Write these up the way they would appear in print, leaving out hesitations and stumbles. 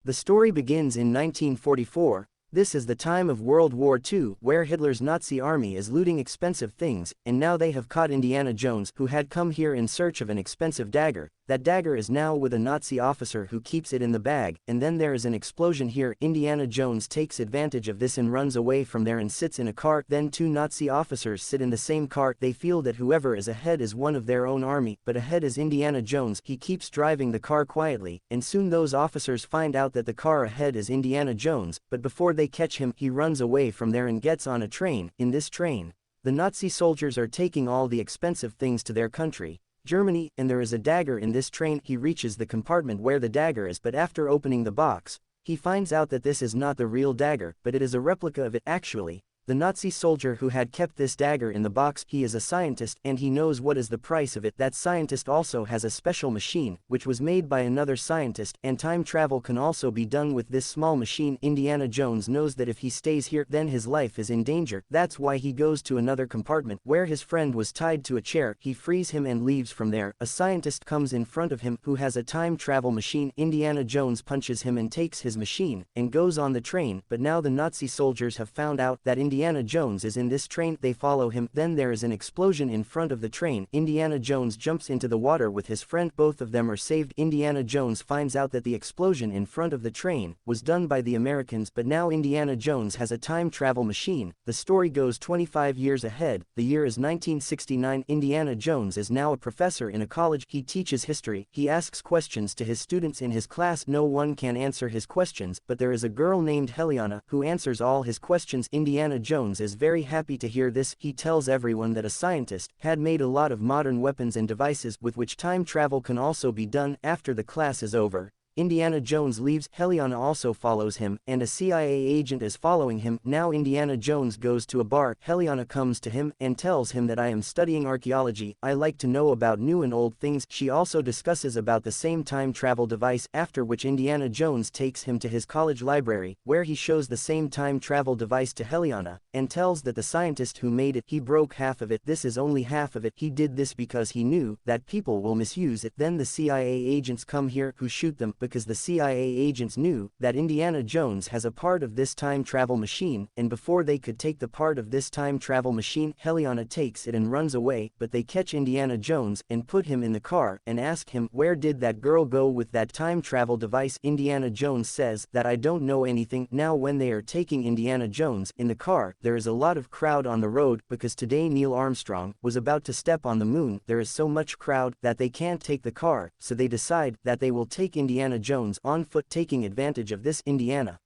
The story begins in 1944. This is the time of World War II, where Hitler's Nazi army is looting expensive things, and now they have caught Indiana Jones, who had come here in search of an expensive dagger. That dagger is now with a Nazi officer who keeps it in the bag, and then there is an explosion here. Indiana Jones takes advantage of this and runs away from there and sits in a car. Then two Nazi officers sit in the same car. They feel that whoever is ahead is one of their own army, but ahead is Indiana Jones. He keeps driving the car quietly, and soon those officers find out that the car ahead is Indiana Jones, but before they catch him, he runs away from there and gets on a train. In this train, the Nazi soldiers are taking all the expensive things to their country, Germany, and there is a dagger in this train. He reaches the compartment where the dagger is, but after opening the box, he finds out that this is not the real dagger, but it is a replica of it. Actually, the Nazi soldier who had kept this dagger in the box, he is a scientist, and he knows what is the price of it. That scientist also has a special machine, which was made by another scientist, and time travel can also be done with this small machine. Indiana Jones knows that if he stays here, then his life is in danger. That's why he goes to another compartment, where his friend was tied to a chair. He frees him and leaves from there. A scientist comes in front of him, who has a time travel machine. Indiana Jones punches him and takes his machine, and goes on the train, but now the Nazi soldiers have found out that Indiana Jones is in this train. They follow him. Then there is an explosion in front of the train. Indiana Jones jumps into the water with his friend. Both of them are saved. Indiana Jones finds out that the explosion in front of the train was done by the Americans, but now Indiana Jones has a time travel machine. The story goes 25 years ahead. The year is 1969. Indiana Jones is now a professor in a college. He teaches history. He asks questions to his students in his class. No one can answer his questions, but there is a girl named Helliana who answers all his questions. Indiana Jones is very happy to hear this. He tells everyone that a scientist had made a lot of modern weapons and devices with which time travel can also be done. After the class is over, Indiana Jones leaves. Helliana also follows him, and a CIA agent is following him. Now Indiana Jones goes to a bar. Helliana comes to him and tells him that I am studying archaeology. I like to know about new and old things. She also discusses about the same time travel device, after which Indiana Jones takes him to his college library, where he shows the same time travel device to Helliana, and tells that the scientist who made it, he broke half of it. This is only half of it. He did this because he knew that people will misuse it. Then the CIA agents come here, who shoot them, because the CIA agents knew that Indiana Jones has a part of this time travel machine, and before they could take the part of this time travel machine, Helliana takes it and runs away, but they catch Indiana Jones and put him in the car and ask him, where did that girl go with that time travel device? Indiana Jones says that I don't know anything. Now when they are taking Indiana Jones in the car, there is a lot of crowd on the road, because today Neil Armstrong was about to step on the moon. There is so much crowd that they can't take the car, so they decide that they will take Indiana Jones on foot. Taking advantage of this, Indiana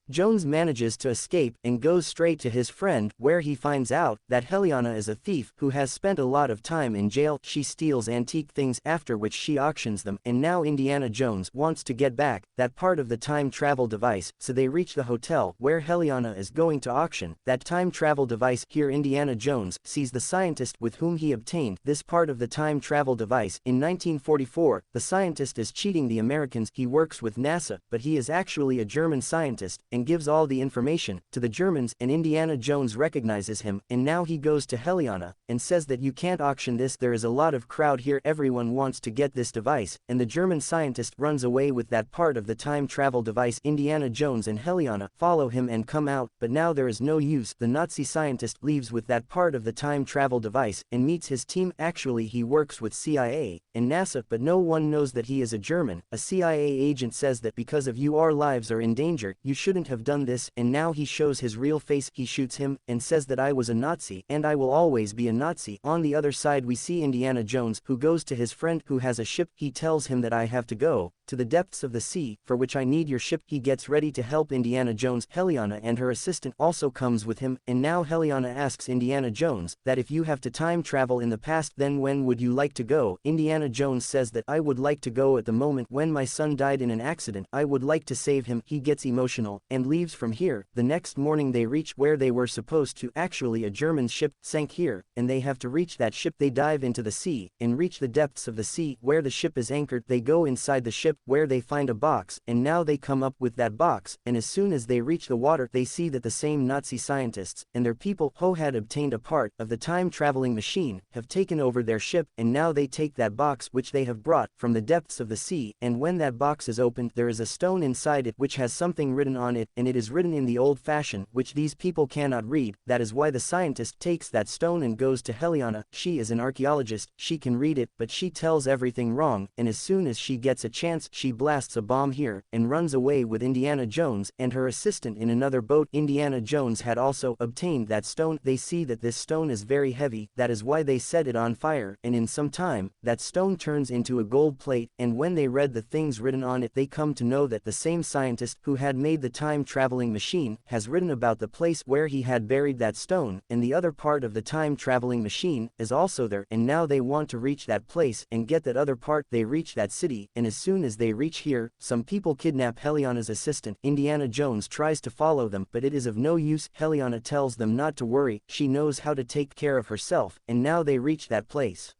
Jones manages to escape and goes straight to his friend, where he finds out that Helliana is a thief who has spent a lot of time in jail. She steals antique things, after which she auctions them, and now Indiana Jones wants to get back that part of the time travel device, so they reach the hotel where Helliana is going to auction that time travel device. Here Indiana Jones sees the scientist with whom he obtained this part of the time travel device. In 1944, the scientist is cheating the Americans. He works with NASA, but he is actually a German scientist, and gives all the information to the Germans, and Indiana Jones recognizes him, and now he goes to Helliana and says that you can't auction this. There is a lot of crowd here. Everyone wants to get this device, and the German scientist runs away with that part of the time travel device. Indiana Jones and Helliana follow him and come out, but now there is no use. The Nazi scientist leaves with that part of the time travel device and meets his team. Actually, he works with CIA and NASA, but no one knows that he is a German. A CIA agent says that because of you our lives are in danger, you shouldn't have done this, and now he shows his real face. He shoots him and says that I was a Nazi and I will always be a Nazi. On the other side we see Indiana Jones, who goes to his friend who has a ship. He tells him that I have to go to the depths of the sea, for which I need your ship. He gets ready to help Indiana Jones. Helliana and her assistant also comes with him, and now Helliana asks Indiana Jones that if you have to time travel in the past, then when would you like to go? Indiana Jones says that I would like to go at the moment when my son died in an accident. I would like to save him. He gets emotional, and and leaves from here. The next morning they reach where they were supposed to. Actually a German ship sank here, and they have to reach that ship. They dive into the sea, and reach the depths of the sea where the ship is anchored. They go inside the ship where they find a box, and now they come up with that box, and as soon as they reach the water they see that the same Nazi scientists and their people who had obtained a part of the time-traveling machine have taken over their ship, and now they take that box which they have brought from the depths of the sea, and when that box is opened there is a stone inside it which has something written on it, and it is written in the old fashion which these people cannot read. That is why the scientist takes that stone and goes to Helliana. She is an archaeologist, she can read it, but she tells everything wrong, and as soon as she gets a chance she blasts a bomb here and runs away with Indiana Jones and her assistant in another boat. Indiana Jones had also obtained that stone. They see that this stone is very heavy, that is why they set it on fire, and in some time that stone turns into a gold plate, and when they read the things written on it they come to know that the same scientist who had made the time-traveling machine has written about the place where he had buried that stone, and the other part of the time-traveling machine is also there, and now they want to reach that place and get that other part. They reach that city, and as soon as they reach here, some people kidnap Helliana's assistant. Indiana Jones tries to follow them, but it is of no use. Helliana tells them not to worry, she knows how to take care of herself, and now they reach that place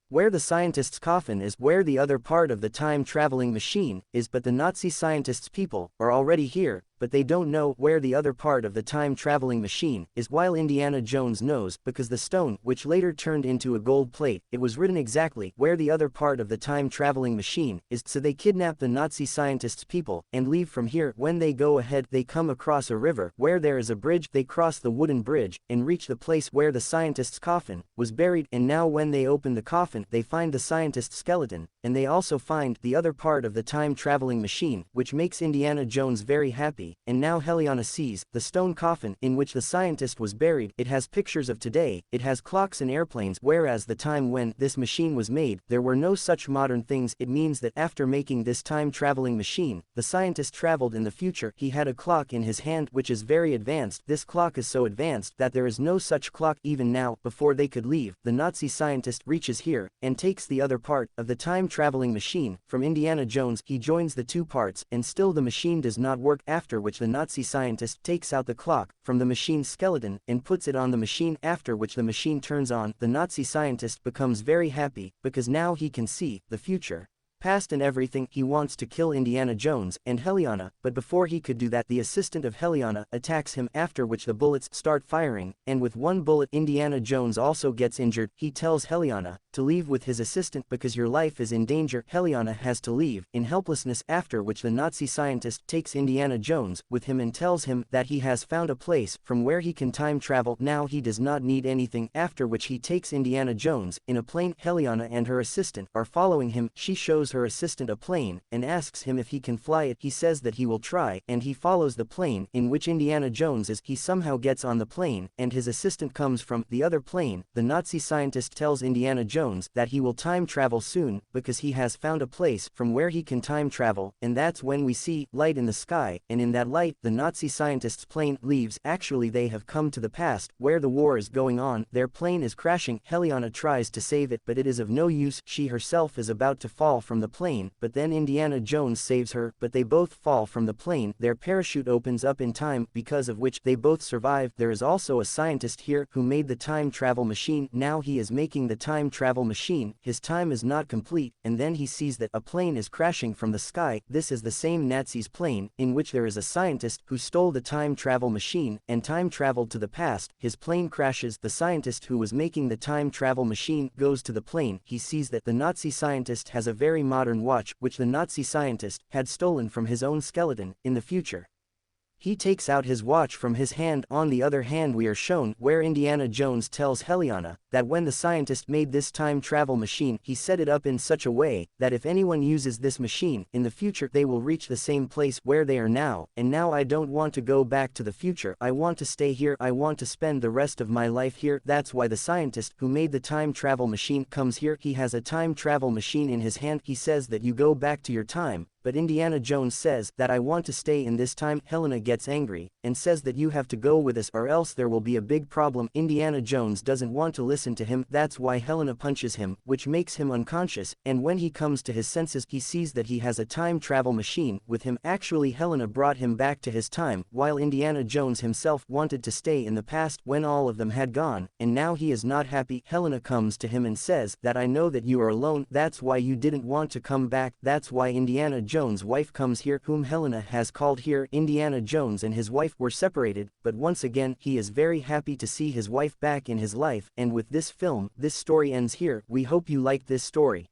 where the scientist's coffin is, where the other part of the time-traveling machine is, but the Nazi scientist's people are already here, but they don't know where the other part of the time-traveling machine is, while Indiana Jones knows, because the stone, which later turned into a gold plate, it was written exactly where the other part of the time-traveling machine is, so they kidnap the Nazi scientist's people and leave from here. When they go ahead they come across a river where there is a bridge. They cross the wooden bridge and reach the place where the scientist's coffin was buried, and now when they open the coffin they find the scientist's skeleton, and they also find the other part of the time-traveling machine, which makes Indiana Jones very happy. And now Helliana sees the stone coffin in which the scientist was buried. It has pictures of today, it has clocks and airplanes, whereas the time when this machine was made there were no such modern things. It means that after making this time-traveling machine, the scientist traveled in the future. He had a clock in his hand which is very advanced. This clock is so advanced that there is no such clock even now. Before they could leave, the Nazi scientist reaches here and takes the other part of the time-traveling machine from Indiana Jones. He joins the two parts, and still the machine does not work, after which the Nazi scientist takes out the clock from the machine's skeleton and puts it on the machine, after which the machine turns on. The Nazi scientist becomes very happy because now he can see the future, past and everything. He wants to kill Indiana Jones and Helliana, but before he could do that the assistant of Helliana attacks him, after which the bullets start firing, and with one bullet Indiana Jones also gets injured. He tells Helliana to leave with his assistant because your life is in danger. Helliana has to leave in helplessness, after which the Nazi scientist takes Indiana Jones with him and tells him that he has found a place from where he can time travel. Now he does not need anything, after which he takes Indiana Jones in a plane. Helliana and her assistant are following him. She shows her assistant a plane and asks him if he can fly it. He says that he will try, and he follows the plane in which Indiana Jones is. He somehow gets on the plane, and his assistant comes from the other plane. The Nazi scientist tells Indiana Jones that he will time travel soon because he has found a place from where he can time travel, and that's when we see light in the sky, and in that light the Nazi scientist's plane leaves. Actually they have come to the past where the war is going on. Their plane is crashing. Helliana tries to save it, but it is of no use. She herself is about to fall from the plane, but then Indiana Jones saves her, but they both fall from the plane. Their parachute opens up in time, because of which they both survive. There is also a scientist here who made the time travel machine. Now he is making the time travel machine. His time is not complete, and then he sees that a plane is crashing from the sky. This is the same Nazi's plane in which there is a scientist who stole the time travel machine and time traveled to the past. His plane crashes. The scientist who was making the time travel machine goes to the plane. He sees that the Nazi scientist has a very modern watch which the Nazi scientist had stolen from his own skeleton in the future. He takes out his watch from his hand. On the other hand we are shown where Indiana Jones tells Helliana that when the scientist made this time travel machine he set it up in such a way that if anyone uses this machine in the future they will reach the same place where they are now, and now I don't want to go back to the future. I want to stay here. I want to spend the rest of my life here. That's why the scientist who made the time travel machine comes here. He has a time travel machine in his hand. He says that you go back to your time, but Indiana Jones says that I want to stay in this time. Helena gets angry, and says that you have to go with us or else there will be a big problem. Indiana Jones doesn't want to listen to him, that's why Helena punches him, which makes him unconscious, and when he comes to his senses he sees that he has a time travel machine with him. Actually Helena brought him back to his time, while Indiana Jones himself wanted to stay in the past when all of them had gone, and now he is not happy. Helena comes to him and says that I know that you are alone, that's why you didn't want to come back, that's why Indiana Jones' wife comes here, whom Helena has called here. Indiana Jones and his wife were separated, but once again he is very happy to see his wife back in his life, and with this film, this story ends here. We hope you liked this story.